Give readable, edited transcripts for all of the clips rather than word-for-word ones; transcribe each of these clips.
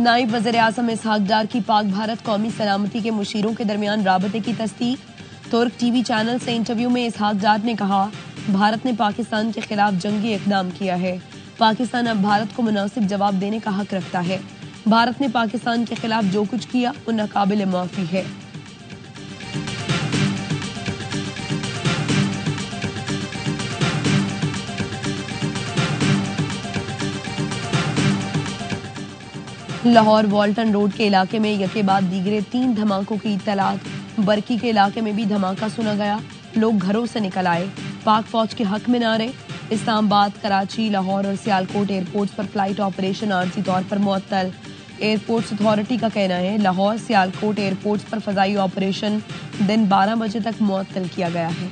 नायब वज़ीर-ए-आज़म इसहाक डार की पाक भारत कौमी सलामती के मुशीरों के दरमियान राबते की तस्दीक। तुर्क टीवी चैनल से इंटरव्यू में इसहाक डार ने कहा, भारत ने पाकिस्तान के खिलाफ जंगी इक़दाम किया है। पाकिस्तान अब भारत को मुनासिब जवाब देने का हक रखता है। भारत ने पाकिस्तान के खिलाफ जो कुछ किया वो नाकाबिल माफ़ी है। लाहौर वाल्टन रोड के इलाके में यके बाद दीगरे 3 धमाकों की इत्तलात। बरकी के इलाके में भी धमाका सुना गया। लोग घरों से निकल आए। पाक फौज के हक में नारे। इस्लामाबाद, कराची, लाहौर और सियालकोट एयरपोर्ट्स पर फ्लाइट ऑपरेशन आर्जी तौर पर मुअत्तल। एयरपोर्ट्स अथॉरिटी का कहना है, लाहौर सियालकोट एयरपोर्ट्स पर फजाई ऑपरेशन दिन 12 बजे तक मुअत्तल किया गया है।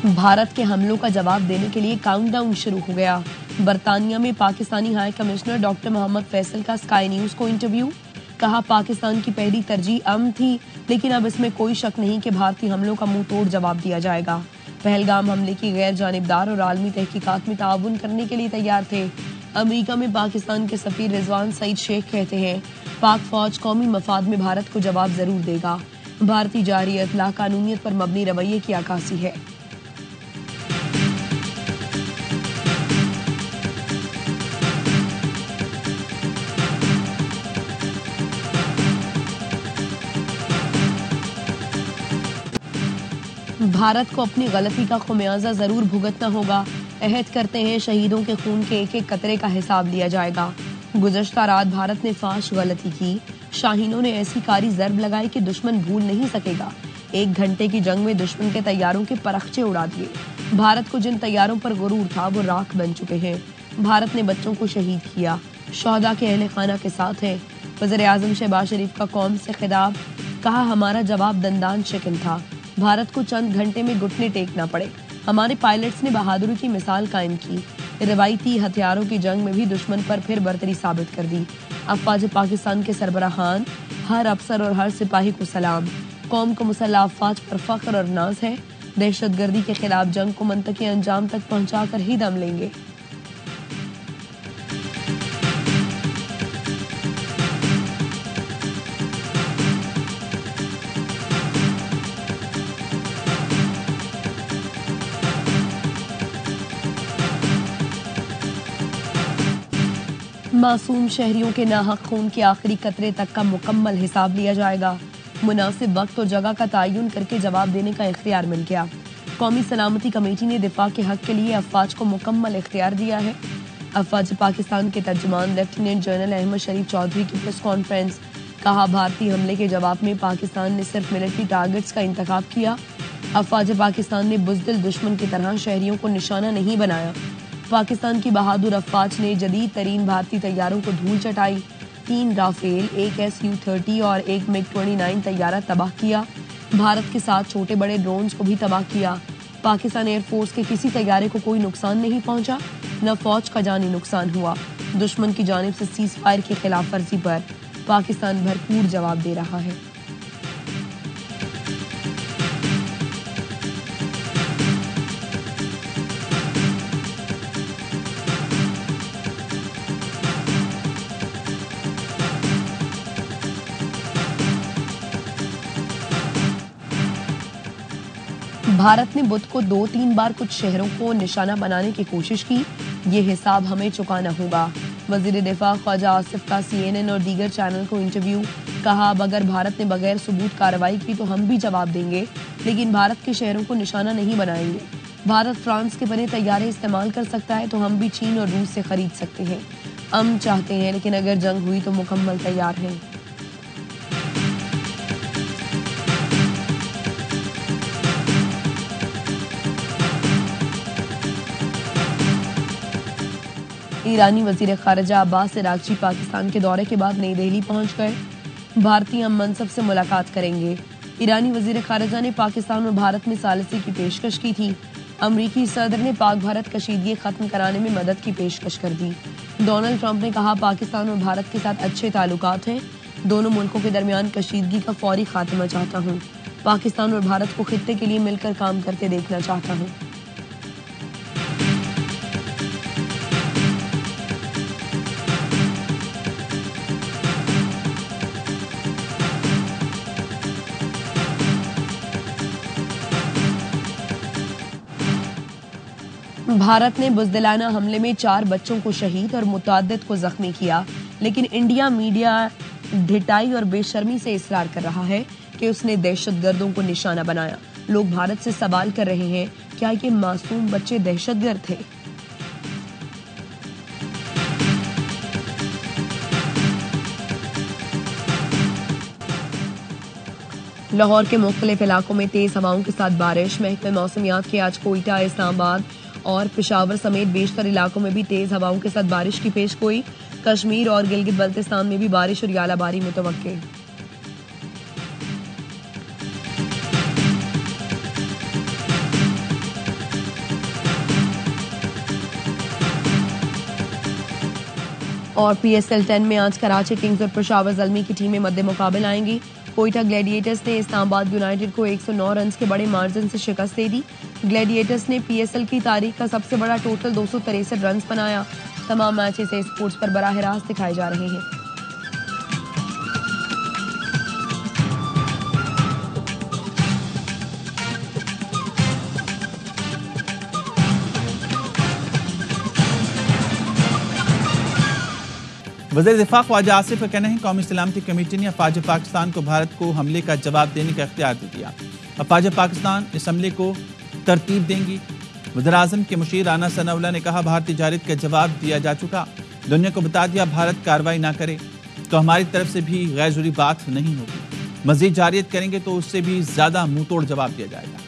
भारत के हमलों का जवाब देने के लिए काउंटडाउन शुरू हो गया। बरतानिया में Pakistani high commissioner doctor Mohammad Faisal का स्काई न्यूज को इंटरव्यू। कहा, पाकिस्तान की पहली तरजीह अमन थी, लेकिन अब इसमें कोई शक नहीं कि भारतीय हमलों का मुंह तोड़ जवाब दिया जाएगा। पहलगाम हमले की गैर जानिबदार और आलमी तहकीकात में ताउन करने के लिए तैयार थे। अमरीका में पाकिस्तान के सफीर रिजवान सईद शेख कहते हैं, पाक फौज कौमी मफाद में भारत को जवाब जरूर देगा। भारतीय जारियत लाकानूनियत पर मबनी रवैये की अक्कासी है। भारत को अपनी गलती का खुमियाजा जरूर भुगतना होगा। अहद करते हैं, शहीदों के खून के एक एक कतरे का हिसाब लिया जाएगा। गुज़श्ता रात भारत ने फाश गलती की। शाहीनों ने ऐसी कारी ज़र्ब लगाई कि दुश्मन भूल नहीं सकेगा। 1 घंटे की जंग में दुश्मन के तैयारों के परखचे उड़ा दिए। भारत को जिन तैयारों पर गुरूर था वो राख बन चुके हैं। भारत ने बच्चों को शहीद किया। शोहदा के अहले खाना के साथ है। वज़ीर-ए-आज़म शहबाज शरीफ का कौम से खिताब। कहा, हमारा जवाब दंदान शिकन था। भारत को चंद घंटे में घुटने टेकना पड़े। हमारे पायलट्स ने बहादुरी की मिसाल कायम की। रिवायती हथियारों की जंग में भी दुश्मन पर फिर बर्तरी साबित कर दी। अफवाज पाकिस्तान के सरबराहान, हर अफसर और हर सिपाही को सलाम। कौम को मुसल्लह अफवाज पर फख्र और नाज है। दहशतगर्दी के खिलाफ जंग को मंतकी अंजाम तक पहुंचाकर ही दम लेंगे। मासूम शहरियों के नाहक खून के आखिरी कतरे तक का मुकम्मल हिसाब लिया जाएगा। मुनासिब वक्त और जगह का तयन करके जवाब देने का इख्तियार मिल गया। कौमी सलामती कमेटी ने दिफा के हक के लिए अफवाज को मुकम्मल इख्तियार दिया है। अफवाज पाकिस्तान के तर्जुमान लेफ्टिनेंट जनरल अहमद शरीफ चौधरी की प्रेस कॉन्फ्रेंस। कहा, भारतीय हमले के जवाब में पाकिस्तान ने सिर्फ मिलिट्री टारगेट्स का इंतखाब किया। अफवाज पाकिस्तान ने बुज़दिल दुश्मन की तरह शहरियों को निशाना नहीं बनाया। पाकिस्तान की बहादुर अफवाज ने जदीद तरीन भारतीय तैयारों को धूल चटाई। 3 राफेल, 1 SU-30 और 1 MiG-29 तैयारा तबाह किया। भारत के साथ छोटे बड़े ड्रोन्स को भी तबाह किया। पाकिस्तान एयरफोर्स के किसी तैयारे को कोई नुकसान नहीं पहुंचा, न फौज का जानी नुकसान हुआ। दुश्मन की जानिब से सीज फायर की खिलाफ वर्जी पर पाकिस्तान भरपूर जवाब दे रहा है। भारत ने बुध को 2-3 बार कुछ शहरों को निशाना बनाने की कोशिश की। ये हिसाब हमें चुकाना होगा। वजीर दिफा ख्वाजा आसिफ का CNN और दीगर चैनल को इंटरव्यू। कहा, अब अगर भारत ने बगैर सबूत कार्रवाई की तो हम भी जवाब देंगे, लेकिन भारत के शहरों को निशाना नहीं बनाएंगे। भारत फ्रांस के बने तैयारे इस्तेमाल कर सकता है तो हम भी चीन और रूस से खरीद सकते हैं। अमन चाहते हैं, लेकिन अगर जंग हुई तो मुकम्मल तैयार हैं। ईरानी वजीर खारजा अब्बास अरागची पाकिस्तान के दौरे के बाद नई दिल्ली पहुंच गए। भारतीय हम मनसब से मुलाकात करेंगे। ईरानी वजीर खारजा ने पाकिस्तान और भारत में सालिसी की पेशकश की थी। अमरीकी सदर ने पाक भारत कशीदगी खत्म कराने में मदद की पेशकश कर दी। डोनाल्ड ट्रंप ने कहा, पाकिस्तान और भारत के साथ अच्छे ताल्लुकात हैं। दोनों मुल्कों के दरमियान कशीदगी का फौरी खात्मा चाहता हूँ। पाकिस्तान और भारत को खित्ते के लिए मिलकर काम करते देखना चाहता हूं। भारत ने बुज़दिलाना हमले में 4 बच्चों को शहीद और मुतअद्दिद को जख्मी किया, लेकिन इंडिया मीडिया ढिठाई और बेशर्मी से इसरार कर रहा है कि उसने दहशतगर्दों को निशाना बनाया। लोग भारत से सवाल कर रहे हैं, क्या ये मासूम बच्चे दहशतगर्द थे? लाहौर के मुख्तलिफ इलाकों में तेज हवाओं के साथ बारिश। महकमे मौसमियात के आज कोयटा, इस्लामाबाद और पेशावर समेत बेशतर इलाकों में भी तेज हवाओं के साथ बारिश की पेशगोई। कश्मीर और गिलगित बल्तिस्तान में भी बारिश और यालाबारी मुतवक्के। और PSL 10 में आज कराची किंग्स और पेशावर ज़ल्मी की टीमें मद्दे मुकाबल आएंगी। कोयटा ग्लैडिएटर्स ने इस्लामाबाद यूनाइटेड को 109 रन के बड़े मार्जिन से शिकस्त दे दी। ग्लैडिएटर्स ने PSL की तारीख का सबसे बड़ा टोटल 263 रन बनाया। तमाम मैचेस स्पोर्ट्स पर बराह रास्त दिखाए जा रहे हैं। वज़ीर दिफा ख्वाजा आसिफ का कहना है, कौमी सलामती कमेटी ने अफवाज पाकिस्तान को भारत को हमले का जवाब देने का इख्तियार दे दिया। अफवाज पाकिस्तान इस हमले को तरतीब देंगी। वज़ीर-ए-आज़म के मुशीर राना सनाउल्लाह ने कहा, भारतीय जारियत का जवाब दिया जा चुका, दुनिया को बता दिया भारत कार्रवाई ना करे तो हमारी तरफ से भी गैर ज़रूरी बात नहीं होगी। मज़ीद जारियत करेंगे तो उससे भी ज़्यादा मुंह तोड़ जवाब दिया जाएगा।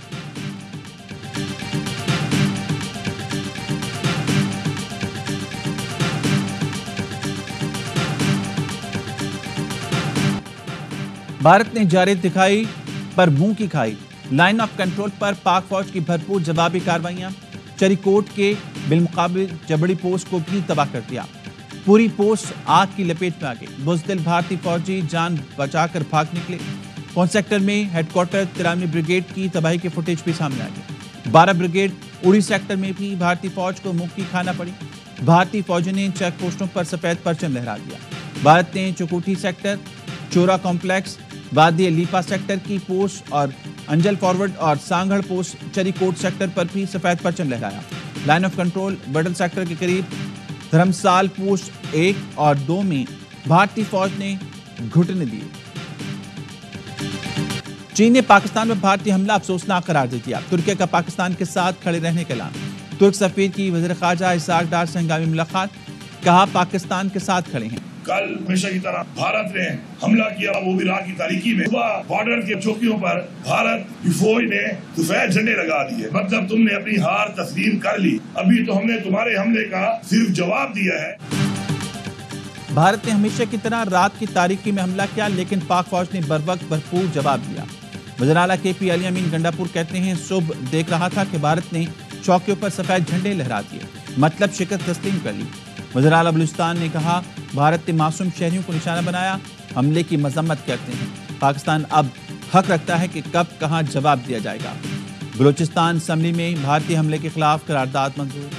भारत ने जारियत दिखाई पर मुंह की खाई। लाइन ऑफ कंट्रोल पर पाक फौज की भरपूर जवाबी कार्रवाइयां। चरीकोट के बिलमुकाबिल जबड़ी पोस्ट को भी तबाह कर दिया। पूरी पोस्ट आग की लपेट में आ गई। बुज़दिल भारतीय फौजी जान बचाकर भाग निकले। पौंछ सेक्टर में हेडक्वार्टर 93 ब्रिगेड की तबाही के फुटेज भी सामने आ गई। 12 ब्रिगेड उड़ी सेक्टर में भी भारतीय फौज को मुंह की खाना पड़ी। भारतीय फौजी ने चेक पोस्टों पर सफेद परचम लहरा दिया। भारत ने चुकोटी सेक्टर, चोरा कॉम्प्लेक्स, वादी लीपा सेक्टर की पोस्ट और अंजल फॉरवर्ड और सांगड़ पोस्ट चरीकोट सेक्टर पर भी सफेद परचम लहराया। लाइन ऑफ कंट्रोल बडल सेक्टर के करीब धर्मसाल पोस्ट 1 और 2 में भारतीय फौज ने घुटने दिए। चीन ने पाकिस्तान पर भारतीय हमला अफसोसनाक करार दे दिया। तुर्की का पाकिस्तान के साथ खड़े रहने का ऐलान। तुर्क सफीर की वज़ीर ख़ारजा इसाक डार से हंगामी मुलाकात। कहा, पाकिस्तान के साथ खड़े हैं। कल हमेशा की तरह भारत ने हमला किया, वो भी रात की तारीकी में। सुबह बॉर्डर के चौकियों पर भारत की फौज ने सफेद झंडे लगा दिए। मतलब तुमने अपनी हार तस्लीम कर ली। अभी तो हमने तुम्हारे हमले का सिर्फ जवाब दिया है। भारत ने हमेशा की तरह रात की तारीकी में हमला किया, लेकिन पाक फौज ने बरवक्त भरपूर जवाब दिया। वज़ीर आला KP अली अमीन गंडापुर कहते हैं, सुबह देख रहा था कि भारत ने चौकियों पर सफेद झंडे लहरा दिए, मतलब शिकस्त तस्लीम कर ली। वज़ीर आला बलूचिस्तान ने कहा, भारत ने मासूम शहरियों को निशाना बनाया, हमले की मजम्मत करते हैं। पाकिस्तान अब हक रखता है कि कब कहां जवाब दिया जाएगा। बलूचिस्तान असम्बली में भारतीय हमले के खिलाफ करारदाद मंजूर।